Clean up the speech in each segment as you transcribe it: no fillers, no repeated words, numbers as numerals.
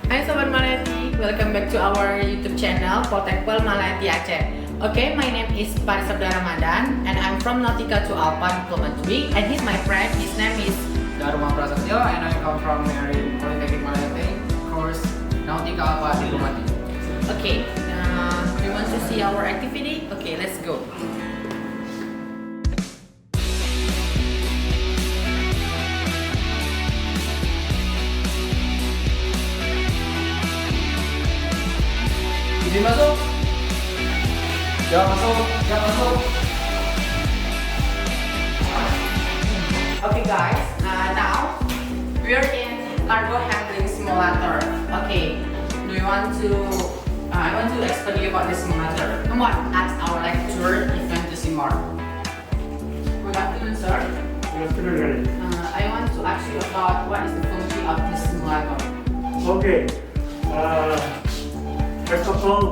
Hai Sobat Maleti, welcome back to our YouTube channel Poltekpel Maleti Aceh. Okay, my name is Parisabda Ramadan and I'm from Nautica to Alpha Diploma 3 and he's my friend, his name is Daruma Prasetyo and I come from Poltekpel Malete, course Nautica Alpha Diploma 3. Okay, you want to see our activity? Okay, let's go. Izin masuk? Jangan masuk, jangan masuk. Okay guys, now we're in cargo handling simulator. Okay, do you want to? I want to explain you about this simulator. Come on, ask our lecturer if you want to see more. Good afternoon, sir. Good afternoon, guys. I want to ask you about what is the function of this simulator. Okay. First of all,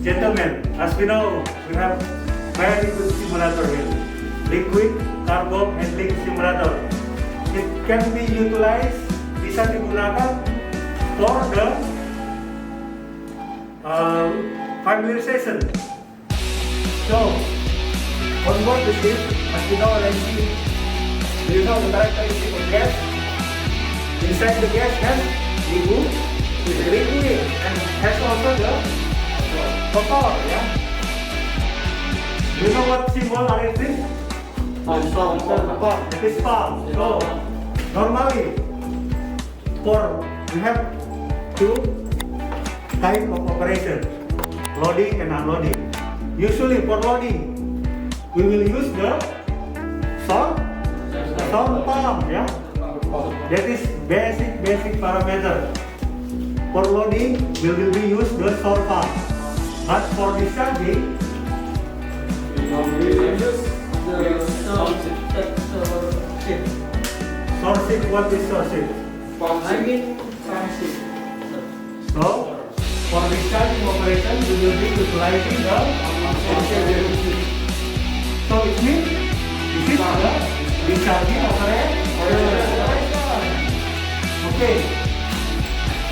gentlemen, as we know, we have very good simulator here. Liquid cargo handling simulator. It can be utilized, bisa digunakan for the familiarization. So, on board the ship, as we know already, you know the characteristic of gas. Inside the gas has liquid and has also the vapor. Yeah. You know what symbol are this? It is pump. So normally, we have two type of operation: loading and unloading. Usually for loading, we will use the sound pump. Yeah. That is basic parameter. For loading, we will be use the sound pump. But for discharging, We use the source ship. sourcing. What is sourcing? Transit. So for discharging operation, we will be utilizing the so it means this is the discharging operation. Okay.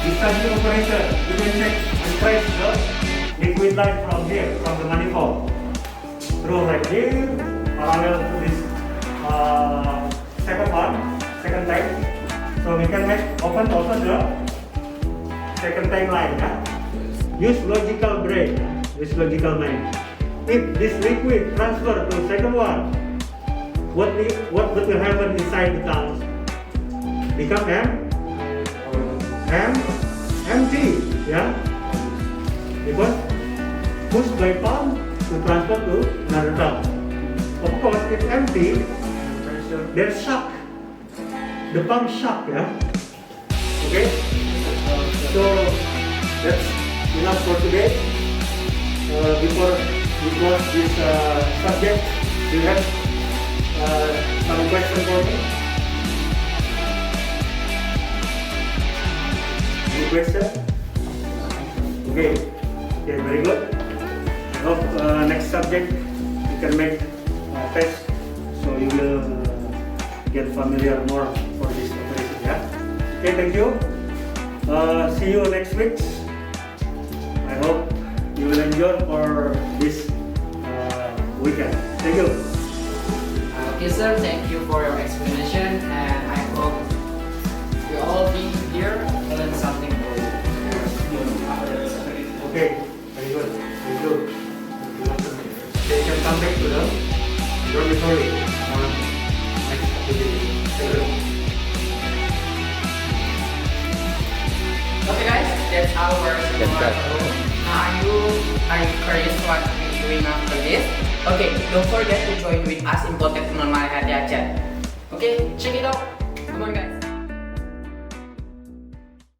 Discharging operation, you can check and trace the liquid line from here, from the manifold. Through right here, parallel to this second tank. So we can make open also the second tank line. Yeah? Use logical break, use logical mind. If this liquid transfer to second one, what will happen inside the tank? Become empty, yeah, because pushed by pump to transfer to another tank. Of course, if empty, there's shock. The pump shock, yeah. Okay. So that's enough for today. Before we close this subject, do you have some question for me? Any question? Okay, very good. I hope next subject you can make test, so you will get familiar more for this operation. Yeah. Okay, thank you. See you next week. I hope you will enjoy for this weekend. Thank you. Okay, sir. Thank you for your explanation, and I hope we all be here and learn something for you. Okay, very good. Very good. They can come back to the dormitory on next activity. Thank you. Okay guys, that's our simulator. Are you curious what we're doing after this? Okay, don't forget to join with us in Poltekpel Maleti Aceh. Okay, check it out. Come on guys.